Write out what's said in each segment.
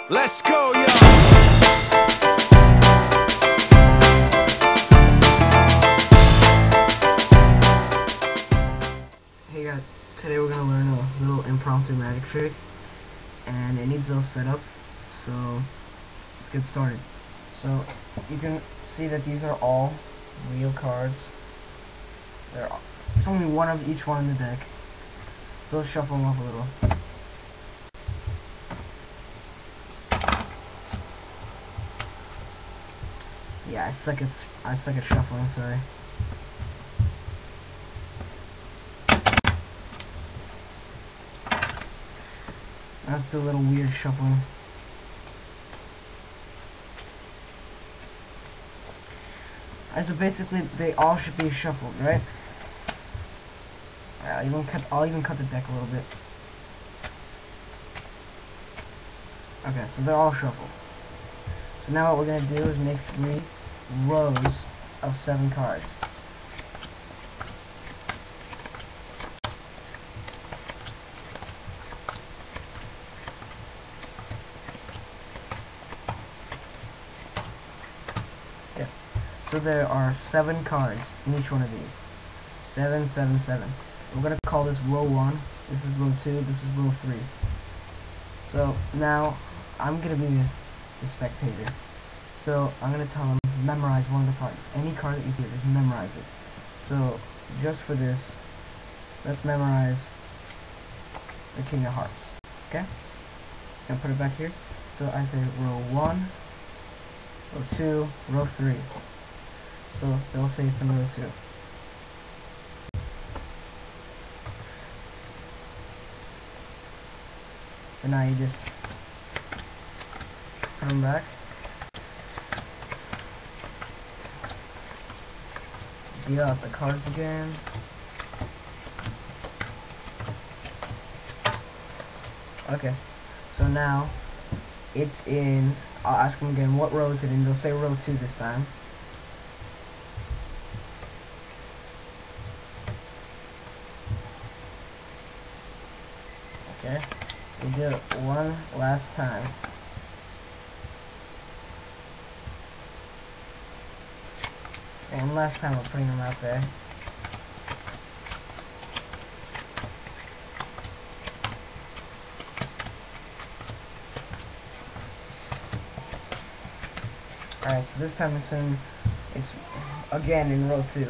Let's go, yo! Hey guys, today we're gonna learn a little impromptu magic trick, and it needs a little setup, so let's get started. So you can see that these are all real cards. There's only one of each one in the deck, so let's shuffle them up a little. Yeah, I suck at shuffling, sorry. That's a little weird shuffling. And so basically, they all should be shuffled, right? I'll even cut the deck a little bit. Okay, so they're all shuffled. So now what we're gonna do is make 3 rows of 7 cards. Yeah. So there are 7 cards in each one of these. 7, 7, 7. We're gonna call this row 1. This is row 2. This is row 3. So now I'm gonna be the spectator. So I'm gonna tell them memorize one of the cards. Any card that you see, just memorize it. So just for this, let's memorize the King of Hearts. Okay? Gonna put it back here. So I say row 1, row 2, row 3. So they'll say it's in row 2. So now you just put them back. Deal out the cards again. Okay, so now it's in. I'll ask them again what row is it in. They'll say row 2 this time. Okay, we do it one last time. And last time we're putting them out there. Alright, so this time it's again in row 2.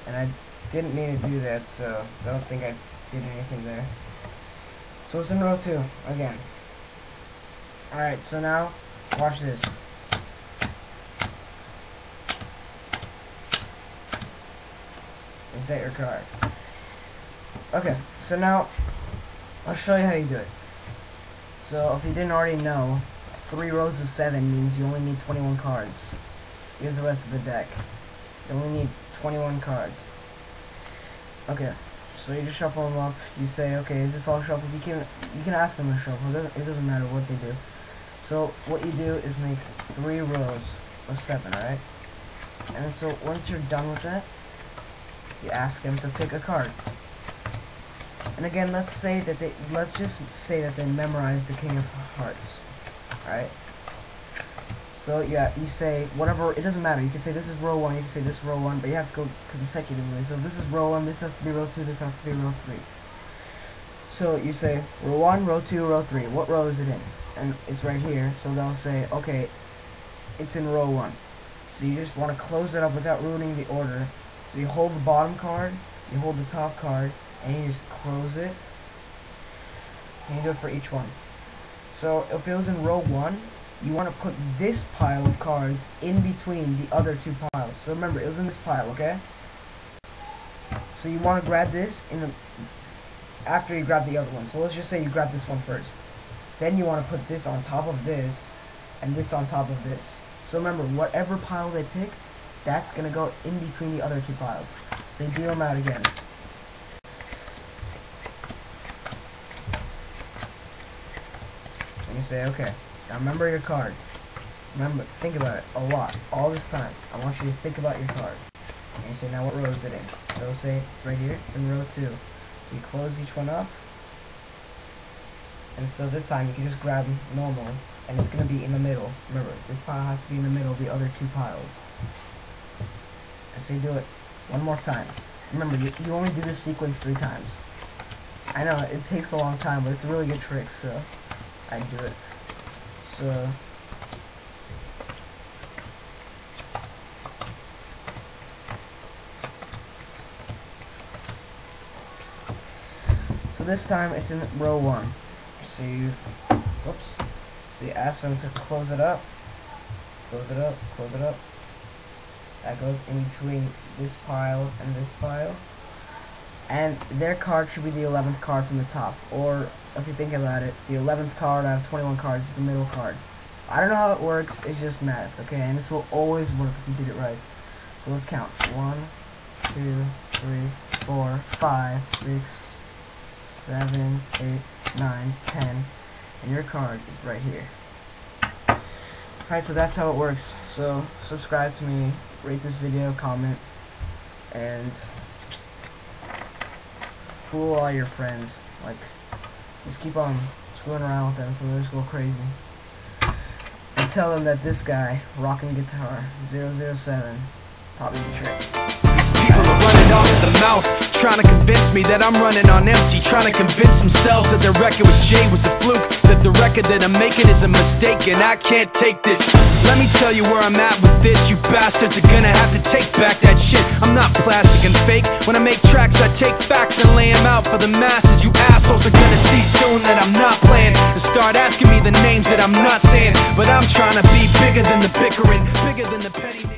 And I didn't mean to do that, so I don't think I did anything there. So it's in row 2 again. Alright, so now watch this. Is that your card? Okay, so now I'll show you how you do it. So if you didn't already know, 3 rows of 7 means you only need 21 cards. Here's the rest of the deck. You only need 21 cards. Okay, so you just shuffle them up. You say, okay, is this all shuffled? You can ask them to shuffle. It doesn't matter what they do. So what you do is make 3 rows of 7, alright? And so once you're done with that, you ask them to pick a card. And again, let's just say that they memorize the King of Hearts. Alright? So yeah, you say whatever, it doesn't matter. You can say this is row 1, you can say this is row 1, but you have to go consecutively. So if this is row 1, this has to be row 2, this has to be row 3. So you say row 1, row 2, row 3. What row is it in? And it's right here. So they'll say, okay, it's in row 1. So you just want to close it up without ruining the order. So you hold the bottom card, you hold the top card, and you just close it. And you do it for each one. So if it was in row 1, you want to put this pile of cards in between the other 2 piles. So remember, it was in this pile, okay? So you want to grab this after you grab the other one. So let's just say you grab this one first. Then you want to put this on top of this, and this on top of this. So remember, whatever pile they picked, that's going to go in between the other 2 piles. So you deal them out again. And you say, okay, now remember your card. Remember, think about it a lot, all this time. I want you to think about your card. And you say, now what row is it in? So say, it's right here, it's in row 2. So you close each one up. And so this time you can just grab them normal. and it's going to be in the middle. Remember, this pile has to be in the middle of the other 2 piles. And so you do it one more time. Remember, you only do this sequence 3 times. I know, it takes a long time, but it's a really good trick, so I do it. So this time it's in row 1. So you, whoops. So you ask them to close it up, close it up, close it up. That goes in between this pile and this pile. And their card should be the 11th card from the top. Or, if you think about it, the 11th card out of 21 cards is the middle card. I don't know how it works, it's just math, okay? And this will always work if you did it right. So let's count. 1, 2, 3, 4, 5, 6, 7, 8, 9, 10. And your card is right here. Alright, so that's how it works. So, subscribe to me, rate this video, comment, and fool all your friends. Like, just keep on screwing around with them so they just go crazy. And tell them that this guy, Rockin' Guitar 007, taught me the trick. These people are running off at the mouth, trying to convince me that I'm running on empty, trying to convince themselves that their record with Jay was a fluke, that the record that I'm making is a mistake, and I can't take this. Let me tell you where I'm at with this. You bastards are gonna have to take back that shit. I'm not plastic and fake. When I make tracks, I take facts and lay them out for the masses. You assholes are gonna see soon that I'm not playing, and start asking me the names that I'm not saying. But I'm trying to be bigger than the bickering, bigger than the petty names.